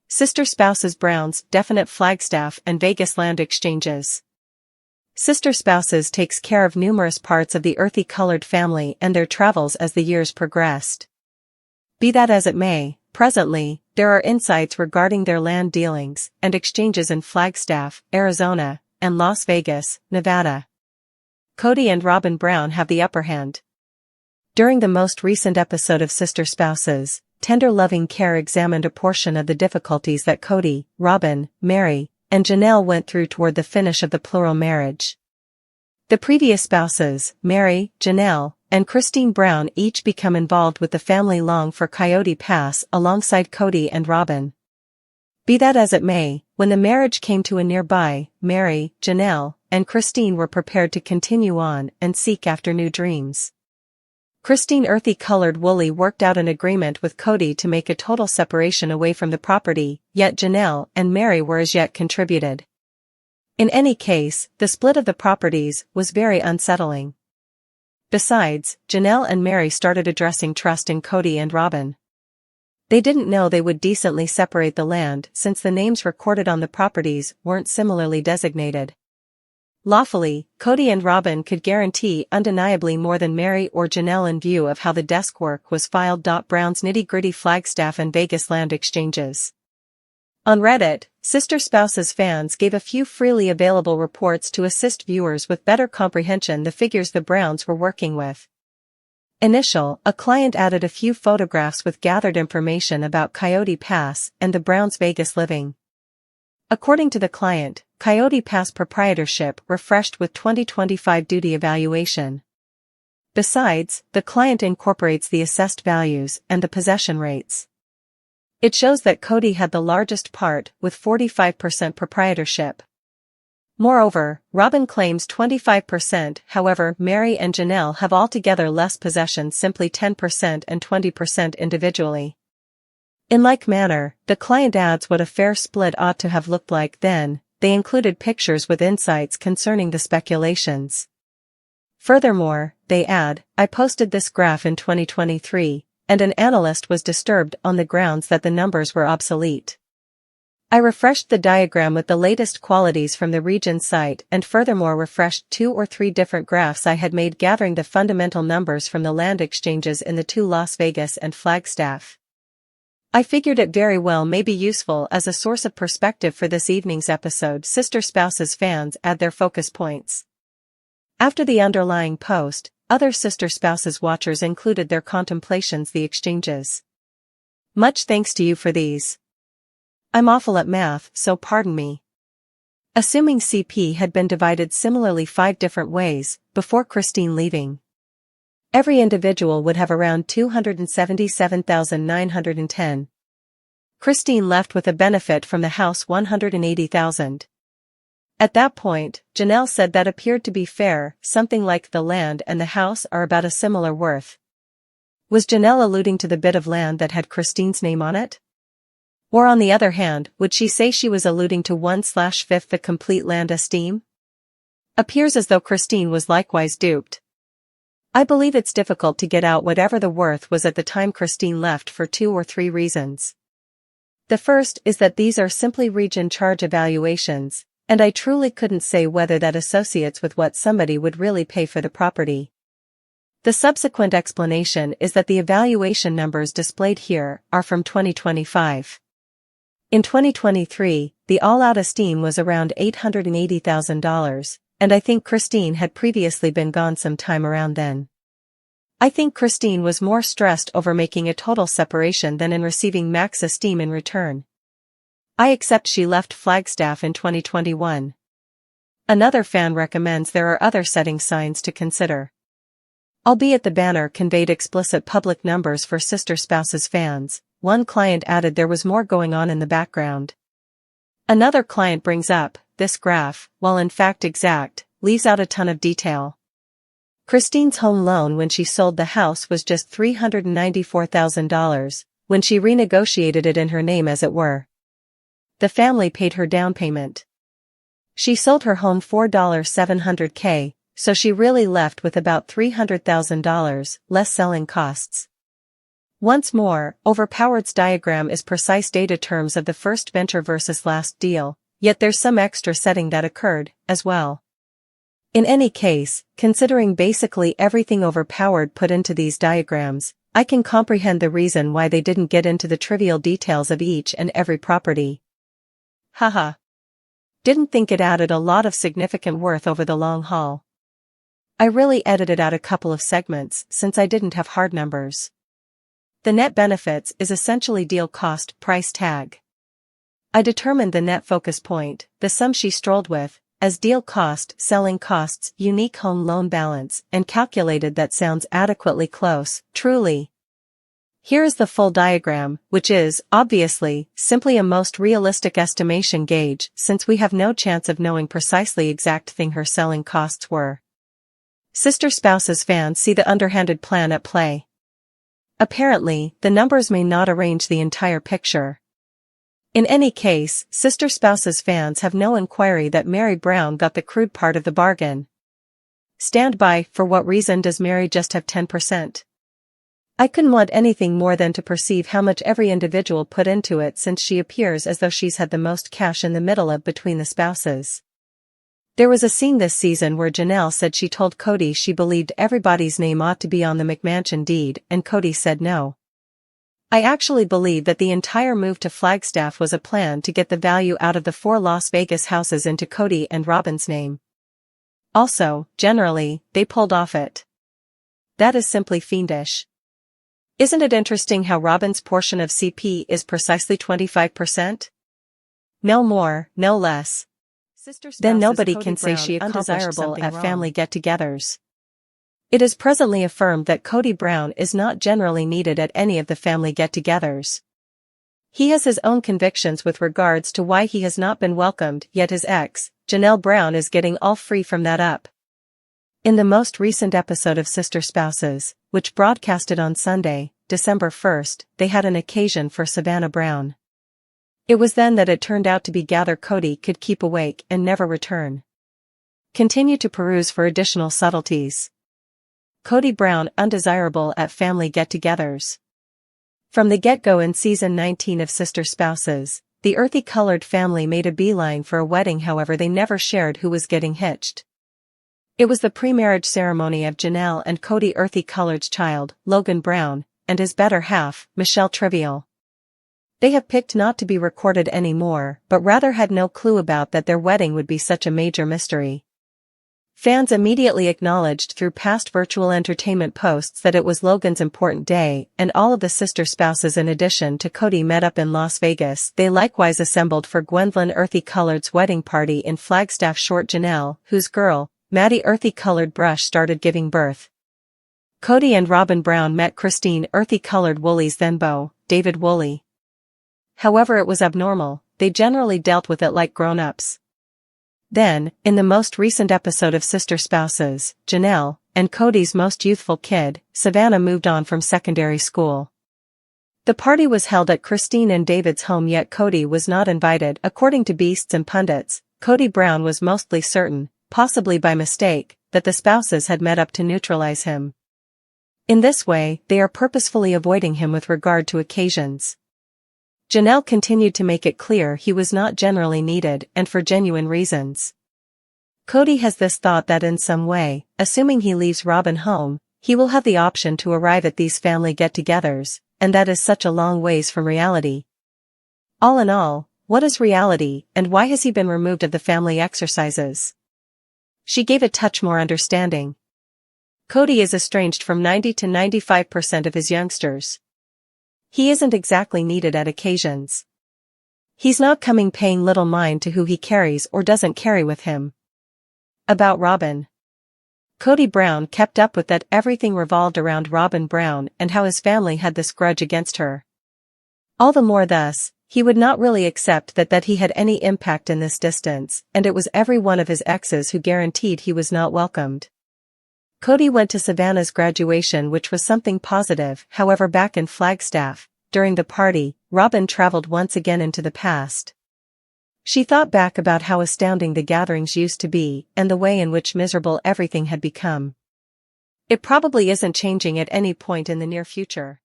Sister Spouses Brown's definite Flagstaff and Vegas land exchanges. Sister Spouses takes care of numerous parts of the earthy-colored family and their travels as the years progressed. Be that as it may, presently, there are insights regarding their land dealings and exchanges in Flagstaff, Arizona, and Las Vegas, Nevada. Kody and Robin Brown have the upper hand. During the most recent episode of Sister Spouses, Tender Loving Care examined a portion of the difficulties that Kody, Robin, Mary, and Janelle went through toward the finish of the plural marriage. The previous spouses, Mary, Janelle, and Christine Brown each become involved with the family long for Coyote Pass alongside Kody and Robin. Be that as it may, when the marriage came to a nearby, Mary, Janelle, and Christine were prepared to continue on and seek after new dreams. Christine earthy-colored woolly worked out an agreement with Kody to make a total separation away from the property, yet Janelle and Mary were as yet contributed. In any case, the split of the properties was very unsettling. Besides, Janelle and Mary started addressing trust in Kody and Robin. They didn't know they would decently separate the land since the names recorded on the properties weren't similarly designated. Lawfully, Kody and Robin could guarantee undeniably more than Mary or Janelle in view of how the desk work was filed. Brown's nitty-gritty Flagstaff and Vegas land exchanges. On Reddit, Sister Spouses fans gave a few freely available reports to assist viewers with better comprehension the figures the Browns were working with. A client added a few photographs with gathered information about Coyote Pass and the Browns' Vegas living. According to the client, Coyote Pass proprietorship refreshed with 2025 duty evaluation. Besides, the client incorporates the assessed values and the possession rates. It shows that Kody had the largest part with 45% proprietorship. Moreover, Robin claims 25%, however, Mary and Janelle have altogether less possessions, simply 10% and 20% individually. In like manner, the client adds what a fair split ought to have looked like. Then, they included pictures with insights concerning the speculations. Furthermore, they add, I posted this graph in 2023, and an analyst was disturbed on the grounds that the numbers were obsolete. I refreshed the diagram with the latest qualities from the region site and furthermore refreshed 2 or 3 different graphs I had made gathering the fundamental numbers from the land exchanges in the 2 Las Vegas and Flagstaff. I figured it very well may be useful as a source of perspective for this evening's episode. Sister Spouses fans add their focus points. After the underlying post, other Sister Spouses watchers included their contemplations the exchanges. Much thanks to you for these. I'm awful at math, so pardon me. Assuming CP had been divided similarly 5 different ways, before Christine leaving. Every individual would have around 277,910. Christine left with a benefit from the house 180,000. At that point, Janelle said that appeared to be fair, something like the land and the house are about a similar worth. Was Janelle alluding to the bit of land that had Christine's name on it? Or on the other hand, would she say she was alluding to 1/5 the complete land esteem? Appears as though Christine was likewise duped. I believe it's difficult to get out whatever the worth was at the time Christine left for 2 or 3 reasons. The first is that these are simply region charge evaluations, and I truly couldn't say whether that associates with what somebody would really pay for the property. The subsequent explanation is that the evaluation numbers displayed here are from 2025. In 2023, the all-out esteem was around $880,000. And I think Christine had previously been gone some time around then. I think Christine was more stressed over making a total separation than in receiving max esteem in return. I accept she left Flagstaff in 2021. Another fan recommends there are other setting signs to consider. Albeit the banner conveyed explicit public numbers for Sister Spouses fans, one client added there was more going on in the background. Another client brings up, this graph, while in fact exact, leaves out a ton of detail. Christine's home loan when she sold the house was just $394,000, when she renegotiated it in her name as it were. The family paid her down payment. She sold her home for $700K, so she really left with about $300,000, less selling costs. Once more, Overpowered's diagram is precise data terms of the first venture versus last deal, yet there's some extra setting that occurred, as well. In any case, considering basically everything Overpowered put into these diagrams, I can comprehend the reason why they didn't get into the trivial details of each and every property. Haha. Didn't think it added a lot of significant worth over the long haul. I really edited out a couple of segments since I didn't have hard numbers. The net benefits is essentially deal cost price tag. I determined the net focus point, the sum she strolled with, as deal cost, selling costs, unique home loan balance, and calculated that sounds adequately close, truly. Here is the full diagram, which is, obviously, simply a most realistic estimation gauge since we have no chance of knowing precisely exact thing her selling costs were. Sister Spouses fans see the underhanded plan at play. Apparently, the numbers may not arrange the entire picture. In any case, Sister Spouses fans have no inquiry that Mary Brown got the crude part of the bargain. Stand by, for what reason does Mary just have 10%? I couldn't want anything more than to perceive how much every individual put into it since she appears as though she's had the most cash in the middle of between the spouses. There was a scene this season where Janelle said she told Kody she believed everybody's name ought to be on the McMansion deed and Kody said no. I actually believe that the entire move to Flagstaff was a plan to get the value out of the 4 Las Vegas houses into Kody and Robin's name. Also, generally, they pulled off it. That is simply fiendish. Isn't it interesting how Robin's portion of CP is precisely 25%? No more, no less. Then nobody can say she accomplished something at family get-togethers. It is presently affirmed that Kody Brown is not generally needed at any of the family get-togethers. He has his own convictions with regards to why he has not been welcomed, yet his ex, Janelle Brown, is getting all free from that up. In the most recent episode of Sister Spouses, which broadcasted on Sunday, December 1st, they had an occasion for Savannah Brown. It was then that it turned out to be gather Kody could keep awake and never return. Continue to peruse for additional subtleties. Kody Brown undesirable at family get-togethers. From the get-go in season 19 of Sister Spouses, the earthy-colored family made a beeline for a wedding, however they never shared who was getting hitched. It was the pre-marriage ceremony of Janelle and Kody earthy-colored's child, Logan Brown, and his better half, Michelle Trivial. They have picked not to be recorded anymore, but rather had no clue about that their wedding would be such a major mystery. Fans immediately acknowledged through past virtual entertainment posts that it was Logan's important day, and all of the sister spouses in addition to Kody met up in Las Vegas. They likewise assembled for Gwendolyn Earthy Colored's wedding party in Flagstaff. Short Janelle, whose girl, Maddie Earthy Colored Brush, started giving birth. Kody and Robin Brown met Christine Earthy Colored Wooley's then beau, David Wooley. However, it was abnormal, they generally dealt with it like grown-ups. Then, in the most recent episode of Sister Spouses, Janelle, and Kody's most youthful kid, Savannah, moved on from secondary school. The party was held at Christine and David's home, yet Kody was not invited. According to beasts and pundits, Kody Brown was mostly certain, possibly by mistake, that the spouses had met up to neutralize him. In this way, they are purposefully avoiding him with regard to occasions. Janelle continued to make it clear he was not generally needed, and for genuine reasons. Kody has this thought that in some way, assuming he leaves Robin home, he will have the option to arrive at these family get-togethers, and that is such a long ways from reality. All in all, what is reality, and why has he been removed of the family exercises? She gave a touch more understanding. Kody is estranged from 90 to 95% of his youngsters. He isn't exactly needed at occasions. He's not coming paying little mind to who he carries or doesn't carry with him. About Robin. Kody Brown kept up with that everything revolved around Robin Brown and how his family had this grudge against her. All the more thus, he would not really accept that he had any impact in this distance, and it was every one of his exes who guaranteed he was not welcomed. Kody went to Savannah's graduation, which was something positive. However, back in Flagstaff, during the party, Robin traveled once again into the past. She thought back about how astounding the gatherings used to be, and the way in which miserable everything had become. It probably isn't changing at any point in the near future.